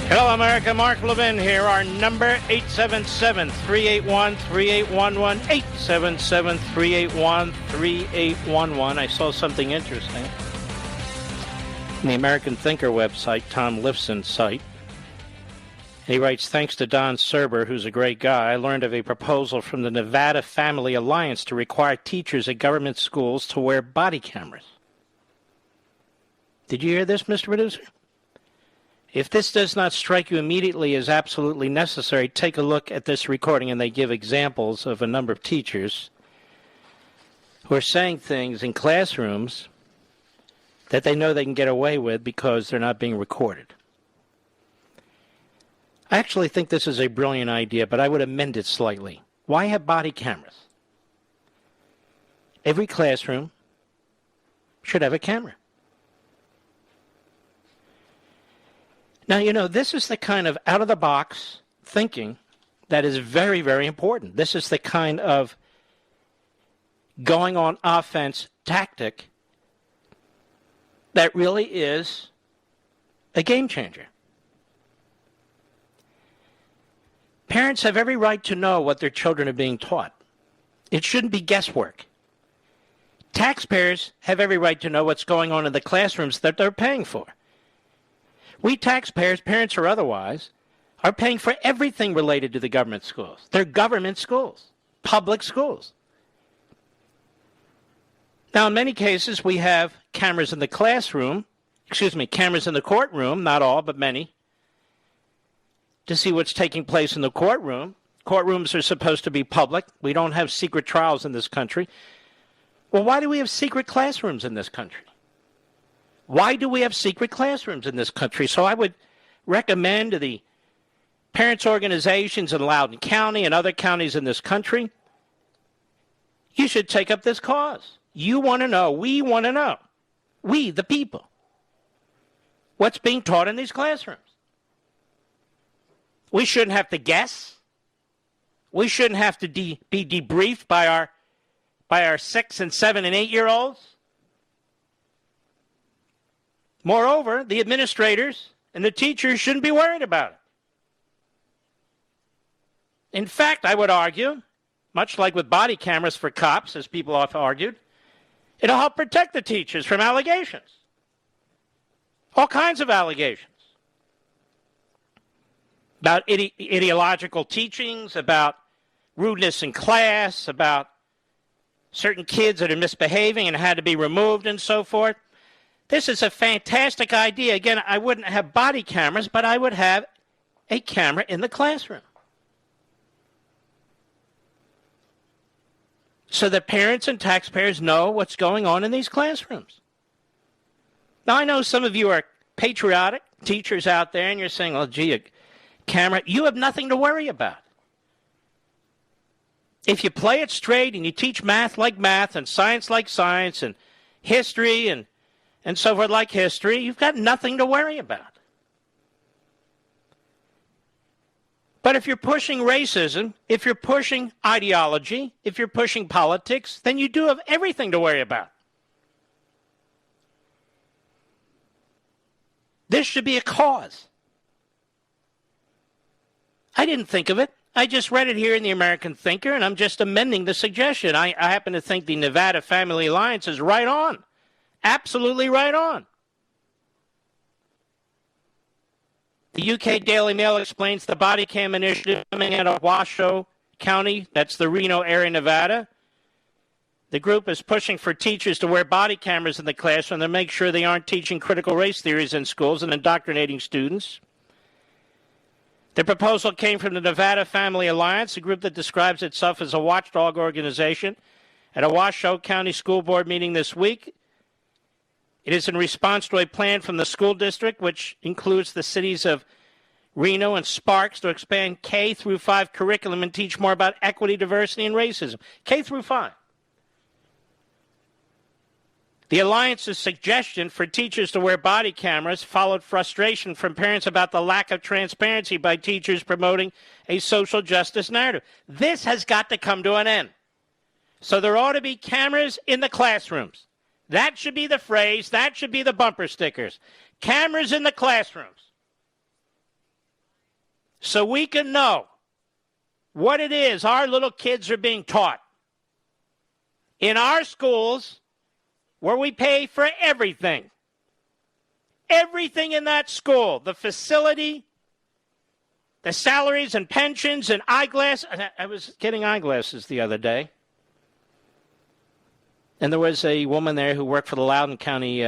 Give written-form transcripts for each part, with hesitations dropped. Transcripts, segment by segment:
Hello, America. Mark Levin here. Our number, 877-381-3811, 877-381-3811. I saw something interesting on the American Thinker website, Tom Lifson's site. He writes, thanks to Don Serber, who's a great guy, I learned of a proposal from the Nevada Family Alliance to require teachers at government schools to wear body cameras. Did you hear this, Mr. Producer? If this does not strike you immediately as absolutely necessary, take a look at this recording, and they give examples of a number of teachers who are saying things in classrooms that they know they can get away with because they're not being recorded. I actually think this is a brilliant idea, but I would amend it slightly. Why have body cameras? Every classroom should have a camera. Now, you know, this is the kind of out-of-the-box thinking that is very, very important. This is the kind of going on offense tactic that really is a game changer. Parents have every right to know what their children are being taught. It shouldn't be guesswork. Taxpayers have every right to know what's going on in the classrooms that they're paying for. We taxpayers, parents or otherwise, are paying for everything related to the government schools. They're government schools, public schools. Now, in many cases, we have cameras in the courtroom, not all, but many, to see what's taking place in the courtroom. Courtrooms are supposed to be public. We don't have secret trials in this country. Well, why do we have secret classrooms in this country? Why do we have secret classrooms in this country? So I would recommend to the parents' organizations in Loudoun County and other counties in this country, you should take up this cause. You want to know, we want to know, we, the people, what's being taught in these classrooms. We shouldn't have to guess. We shouldn't have to be debriefed by our 6 and 7 and 8-year-olds. Moreover, the administrators and the teachers shouldn't be worried about it. In fact, I would argue, much like with body cameras for cops, as people have argued, it'll help protect the teachers from allegations. All kinds of allegations. About ideological teachings, about rudeness in class, about certain kids that are misbehaving and had to be removed and so forth. This is a fantastic idea. Again, I wouldn't have body cameras, but I would have a camera in the classroom, so that parents and taxpayers know what's going on in these classrooms. Now, I know some of you are patriotic teachers out there, and you're saying, oh, gee, a camera. You have nothing to worry about. If you play it straight and you teach math like math and science like science and history and so forth like history, you've got nothing to worry about. But if you're pushing racism, if you're pushing ideology, if you're pushing politics, then you do have everything to worry about. This should be a cause. I didn't think of it. I just read it here in the American Thinker, and I'm just amending the suggestion. I happen to think the Nevada Family Alliance is right on. Absolutely right on. The UK Daily Mail explains the body cam initiative coming out of Washoe County, that's the Reno area, Nevada. The group is pushing for teachers to wear body cameras in the classroom to make sure they aren't teaching critical race theories in schools and indoctrinating students. The proposal came from the Nevada Family Alliance, a group that describes itself as a watchdog organization. At a Washoe County School Board meeting this week, it is in response to a plan from the school district, which includes the cities of Reno and Sparks, to expand K through 5 curriculum and teach more about equity, diversity, and racism. K through 5. The Alliance's suggestion for teachers to wear body cameras followed frustration from parents about the lack of transparency by teachers promoting a social justice narrative. This has got to come to an end. So there ought to be cameras in the classrooms. That should be the phrase. That should be the bumper stickers. Cameras in the classrooms. so we can know what it is our little kids are being taught in our schools where we pay for everything. Everything in that school, the facility, the salaries and pensions and eyeglasses. I was getting eyeglasses the other day. And there was a woman there who worked for the Loudoun County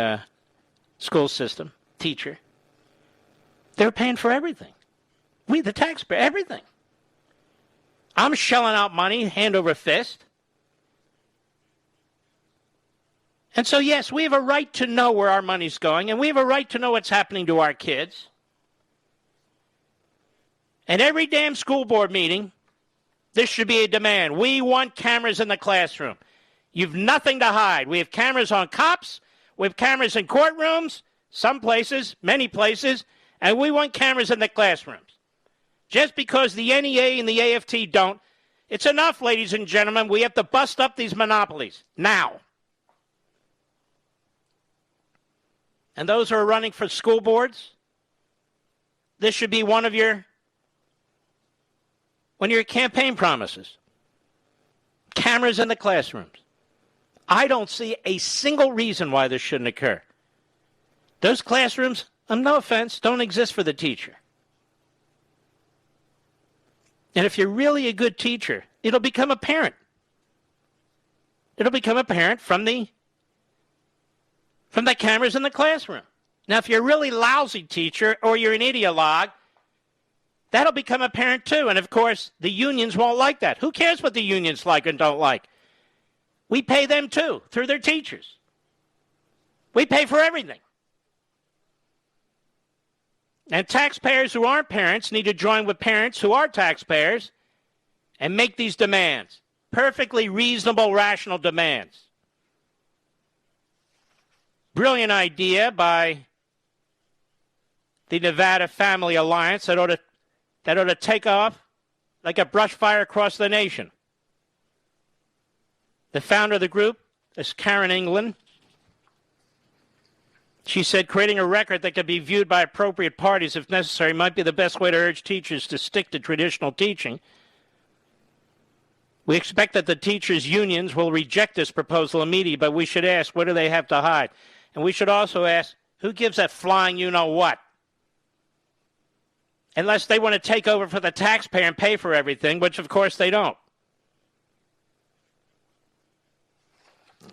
school system, teacher. They were paying for everything. We, the taxpayer, everything. I'm shelling out money, hand over fist. And so, yes, we have a right to know where our money's going, and we have a right to know what's happening to our kids. And every damn school board meeting, this should be a demand. We want cameras in the classroom. You've nothing to hide. We have cameras on cops. We have cameras in courtrooms, some places, many places, and we want cameras in the classrooms. Just because the NEA and the AFT don't, it's enough, ladies and gentlemen. We have to bust up these monopolies now. And those who are running for school boards, this should be one of your campaign promises. Cameras in the classrooms. I don't see a single reason why this shouldn't occur. Those classrooms, no offense, don't exist for the teacher. And if you're really a good teacher, it'll become apparent. It'll become apparent from the cameras in the classroom. Now, if you're a really lousy teacher or you're an ideologue, that'll become apparent too. And, of course, the unions won't like that. Who cares what the unions like and don't like? We pay them too, through their teachers. We pay for everything. And taxpayers who aren't parents need to join with parents who are taxpayers and make these demands. Perfectly reasonable, rational demands. Brilliant idea by the Nevada Family Alliance that ought to take off like a brush fire across the nation. The founder of the group is Karen England. She said creating a record that could be viewed by appropriate parties if necessary might be the best way to urge teachers to stick to traditional teaching. We expect that the teachers' unions will reject this proposal immediately, but we should ask, what do they have to hide? And we should also ask, who gives a flying you-know-what? Unless they want to take over for the taxpayer and pay for everything, which of course they don't.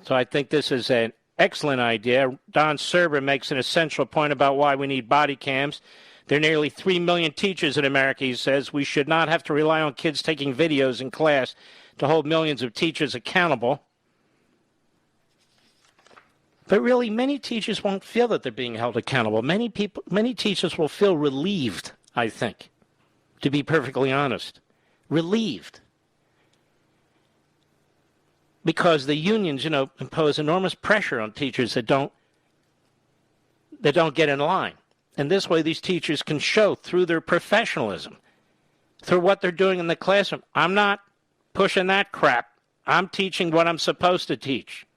So I think this is an excellent idea. Don Serber makes an essential point about why we need body cams. There are nearly 3 million teachers in America, he says. We should not have to rely on kids taking videos in class to hold millions of teachers accountable. But really, many teachers won't feel that they're being held accountable. Many teachers will feel relieved, I think, to be perfectly honest. Relieved. Because the unions, impose enormous pressure on teachers that don't get in line. And this way, these teachers can show through their professionalism, through what they're doing in the classroom. I'm not pushing that crap. I'm teaching what I'm supposed to teach.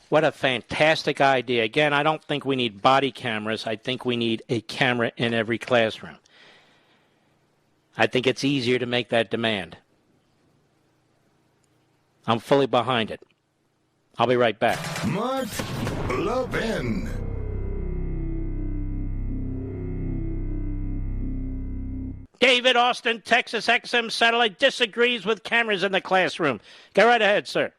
What a fantastic idea. Again, I don't think we need body cameras. I think we need a camera in every classroom. I think it's easier to make that demand. I'm fully behind it. I'll be right back. Mark Levin. David, Austin, Texas XM Satellite disagrees with cameras in the classroom. Go right ahead, sir.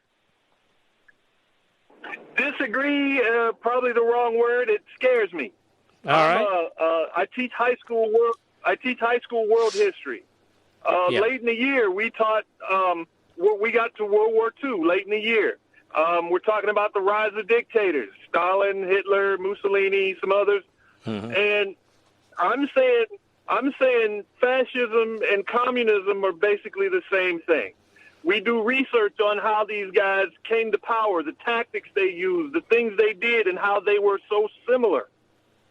Disagree, probably the wrong word. It scares me. All right. I teach high school world history. Late in the year, we taught. We got to World War II late in the year. We're talking about the rise of dictators: Stalin, Hitler, Mussolini, some others. Mm-hmm. And I'm saying fascism and communism are basically the same thing. We do research on how these guys came to power, the tactics they used, the things they did, and how they were so similar.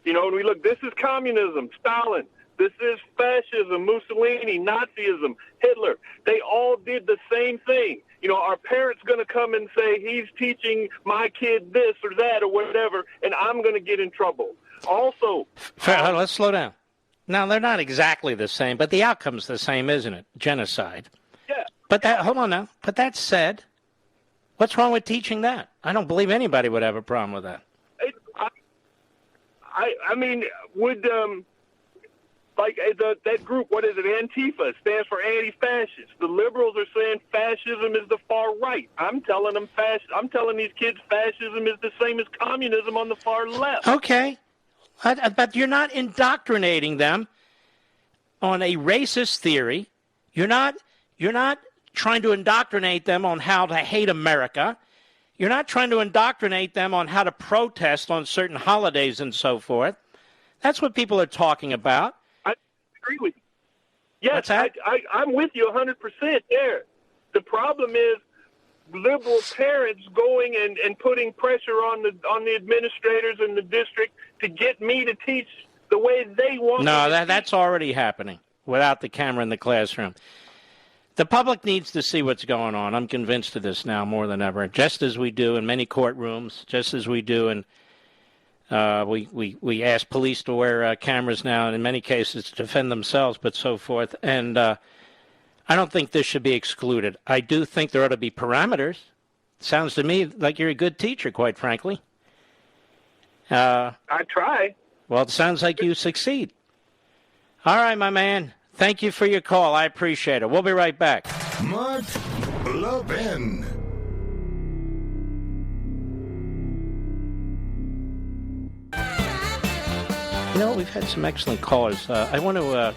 And we look, this is communism, Stalin. This is fascism, Mussolini, Nazism, Hitler. They all did the same thing. Are parents going to come and say he's teaching my kid this or that or whatever, and I'm going to get in trouble? Also, let's slow down. Now, they're not exactly the same, but the outcome's the same, isn't it? Genocide. Yeah. But hold on now. But that said, what's wrong with teaching that? I don't believe anybody would have a problem with that. I mean, would that group, what is it, Antifa, stands for anti-fascist. The liberals are saying fascism is the far right. I'm telling these kids fascism is the same as communism on the far left. Okay. But you're not indoctrinating them on a racist theory. You're not trying to indoctrinate them on how to hate America. You're not trying to indoctrinate them on how to protest on certain holidays and so forth. That's what people are talking about. I agree with you. Yes, I'm with you 100% there. The problem is liberal parents going and putting pressure on the administrators in the district to get me to teach the way they want. No, that's already happening without the camera in the classroom. The public needs to see what's going on. I'm convinced of this now more than ever, just as we do in many courtrooms, just as we do in we ask police to wear cameras now, and in many cases to defend themselves, but so forth. And I don't think this should be excluded. I do think there ought to be parameters. Sounds to me like you're a good teacher, quite frankly. I try. Well, it sounds like you succeed. All right, my man. Thank you for your call. I appreciate it. We'll be right back. Mark Levin. We've had some excellent callers. I want to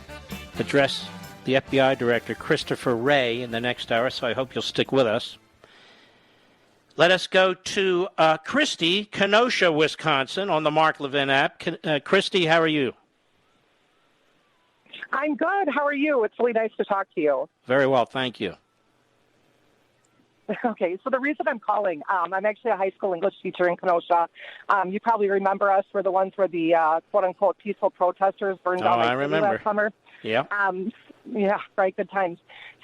address the FBI Director, Christopher Wray, in the next hour, so I hope you'll stick with us. Let us go to Christy, Kenosha, Wisconsin, on the Mark Levin app. Christy, how are you? I'm good. How are you? It's really nice to talk to you. Very well, thank you. Okay, so the reason I'm calling, I'm actually a high school English teacher in Kenosha. You probably remember us. We're the ones where the quote-unquote peaceful protesters burned down my city last summer. Yeah. Yeah, right, good times.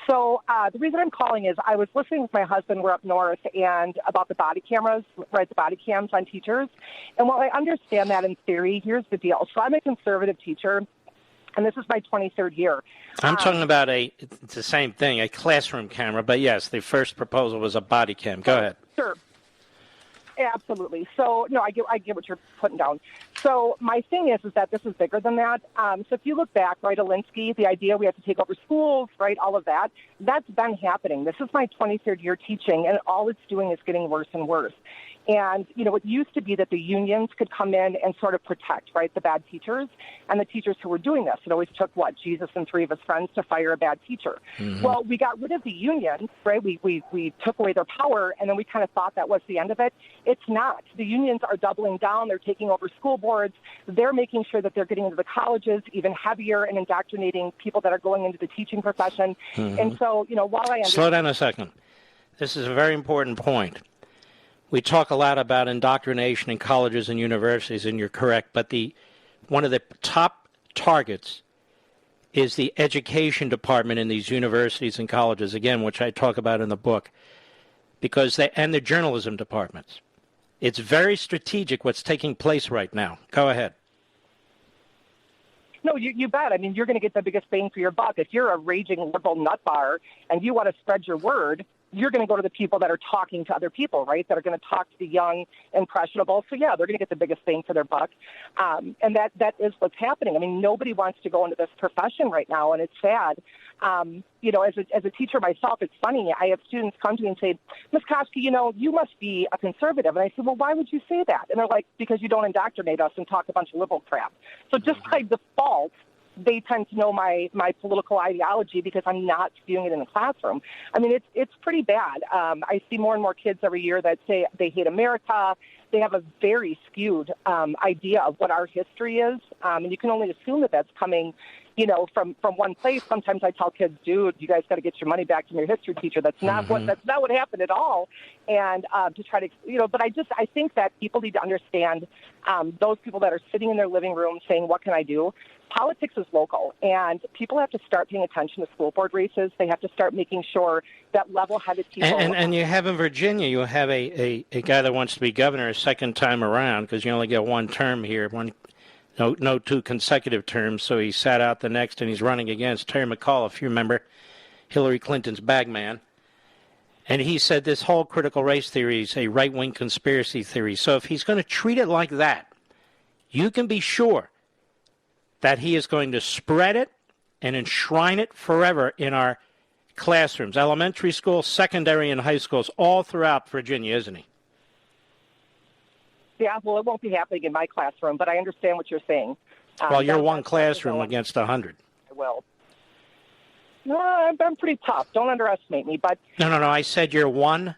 So the reason I'm calling is I was listening with my husband. We're up north, and about the body cameras, right, the body cams on teachers. And while I understand that in theory, here's the deal. So I'm a conservative teacher, and this is my 23rd year. I'm talking about it's the same thing, a classroom camera, but yes, the first proposal was a body cam. Go ahead. Sure. Absolutely. So, no, I get what you're putting down. So my thing is that this is bigger than that. So if you look back, right, Alinsky, the idea we have to take over schools, right, all of that, that's been happening. This is my 23rd year teaching, and all it's doing is getting worse and worse. And, it used to be that the unions could come in and sort of protect, right, the bad teachers and the teachers who were doing this. It always took, Jesus and 3 of his friends to fire a bad teacher. Mm-hmm. Well, we got rid of the unions, right? We took away their power, and then we kind of thought that was the end of it. It's not. The unions are doubling down. They're taking over school boards. They're making sure that they're getting into the colleges even heavier and indoctrinating people that are going into the teaching profession. Mm-hmm. And so, while I Slow down a second. This is a very important point. We talk a lot about indoctrination in colleges and universities, and you're correct, but one of the top targets is the education department in these universities and colleges, again, which I talk about in the book, and the journalism departments. It's very strategic what's taking place right now. Go ahead. No, you bet. I mean, you're going to get the biggest bang for your buck. If you're a raging liberal nut bar and you want to spread your word, you're going to go to the people that are talking to other people, right, that are going to talk to the young, impressionable. So, yeah, they're going to get the biggest bang for their buck. And that is what's happening. I mean, nobody wants to go into this profession right now, and it's sad. As a teacher myself, it's funny. I have students come to me and say, Ms. Koski, you must be a conservative. And I say, well, why would you say that? And they're like, because you don't indoctrinate us and talk a bunch of liberal crap. So just by default, they tend to know my political ideology because I'm not spewing it in the classroom. I mean, it's pretty bad. I see more and more kids every year that say they hate America. They have a very skewed idea of what our history is, and you can only assume that that's coming, from one place. Sometimes I tell kids, dude, you guys got to get your money back from your history teacher. That's not what happened at all. And to try to, but I think that people need to understand those people that are sitting in their living room saying, what can I do? Politics is local, and people have to start paying attention to school board races. They have to start making sure that level-headed people... And you have in Virginia, you have a guy that wants to be governor a second time around because you only get one term here, no two consecutive terms, so he sat out the next, and he's running against Terry McAuliffe, if you remember, Hillary Clinton's bagman. And he said this whole critical race theory is a right-wing conspiracy theory. So if he's going to treat it like that, you can be sure that he is going to spread it and enshrine it forever in our classrooms, elementary schools, secondary, and high schools, all throughout Virginia, isn't he? Yeah, well, it won't be happening in my classroom, but I understand what you're saying. Well, you're one classroom against 100. I will. No, I'm pretty tough. Don't underestimate me. But No. I said you're one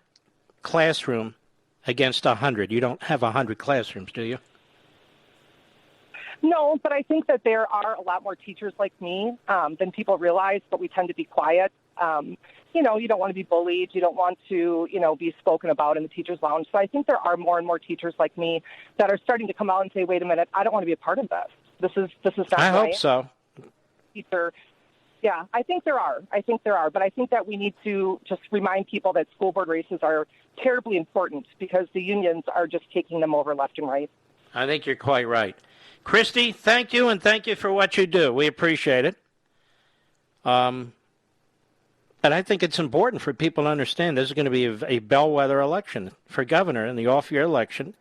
classroom against 100. You don't have 100 classrooms, do you? No, but I think that there are a lot more teachers like me than people realize, but we tend to be quiet. You don't want to be bullied. You don't want to, be spoken about in the teacher's lounge. So I think there are more and more teachers like me that are starting to come out and say, wait a minute, I don't want to be a part of this. This is not I right. hope so. Teacher. Yeah, I think there are. But I think that we need to just remind people that school board races are terribly important because the unions are just taking them over left and right. I think you're quite right. Christy, thank you, and thank you for what you do. We appreciate it. And I think it's important for people to understand this is going to be a bellwether election for governor in the off-year election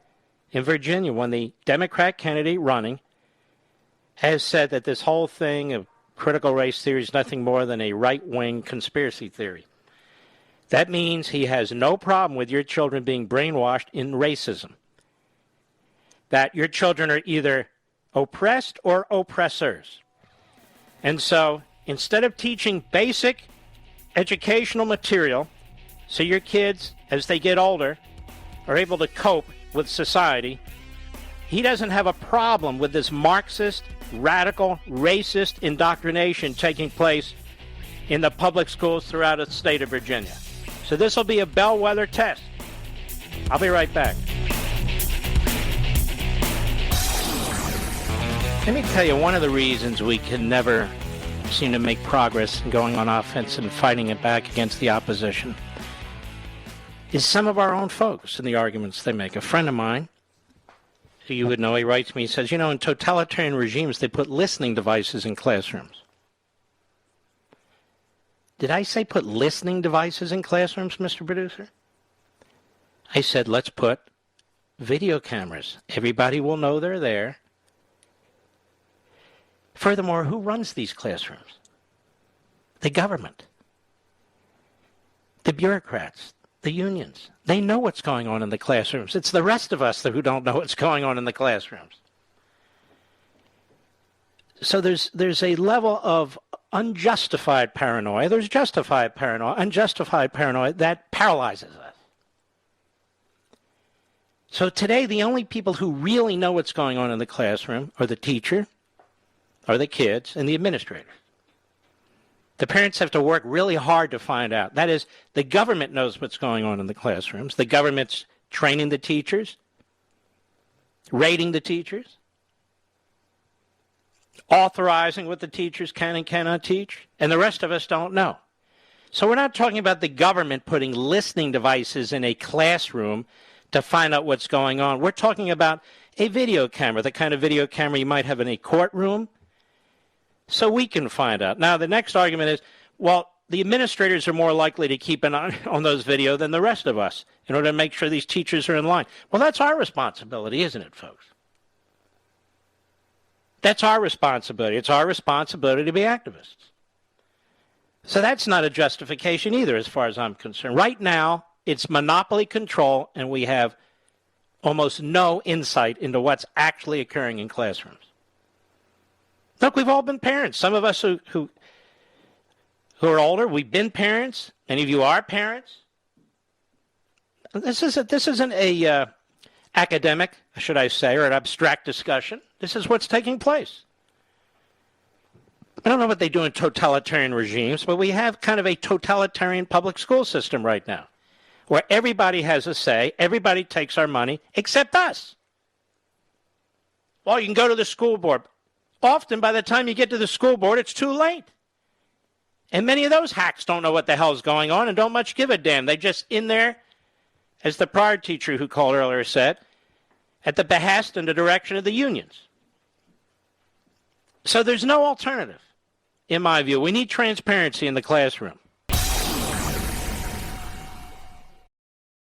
in Virginia when the Democrat candidate running has said that this whole thing of critical race theory is nothing more than a right-wing conspiracy theory. That means he has no problem with your children being brainwashed in racism. That your children are either oppressed or oppressors. And so instead of teaching basic educational material so your kids, as they get older, are able to cope with society, he doesn't have a problem with this Marxist, radical, racist indoctrination taking place in the public schools throughout the state of Virginia. So this will be a bellwether test. I'll be right back. Let me tell you, one of the reasons we can never seem to make progress in going on offense and fighting it back against the opposition is some of our own folks and the arguments they make. A friend of mine, who you would know, he writes me, he says, in totalitarian regimes, they put listening devices in classrooms. Did I say put listening devices in classrooms, Mr. Producer? I said, let's put video cameras. Everybody will know they're there. Furthermore, who runs these classrooms? The government. The bureaucrats. The unions. They know what's going on in the classrooms. It's the rest of us who don't know what's going on in the classrooms. So there's a level of unjustified paranoia. There's justified paranoia, unjustified paranoia that paralyzes us. So today, the only people who really know what's going on in the classroom are the teacher, are the kids, and the administrators. The parents have to work really hard to find out. That is, the government knows what's going on in the classrooms. The government's training the teachers, rating the teachers, authorizing what the teachers can and cannot teach, and the rest of us don't know. So we're not talking about the government putting listening devices in a classroom to find out what's going on. We're talking about a video camera, the kind of video camera you might have in a courtroom, so we can find out. Now, the next argument is, well, the administrators are more likely to keep an eye on those video than the rest of us in order to make sure these teachers are in line. Well, that's our responsibility, isn't it, folks? That's our responsibility. It's our responsibility to be activists. So that's not a justification either, as far as I'm concerned. Right now, it's monopoly control, and we have almost no insight into what's actually occurring in classrooms. Look, we've all been parents. Some of us who are older, we've been parents. Many of you are parents. This isn't a academic, should I say, or an abstract discussion. This is what's taking place. I don't know what they do in totalitarian regimes, but we have kind of a totalitarian public school system right now where everybody has a say, everybody takes our money except us. Well, you can go to the school board. Often, by the time you get to the school board, it's too late. And many of those hacks don't know what the hell's going on and don't much give a damn. They're just in there, as the prior teacher who called earlier said, at the behest and the direction of the unions. So there's no alternative, in my view. We need transparency in the classroom.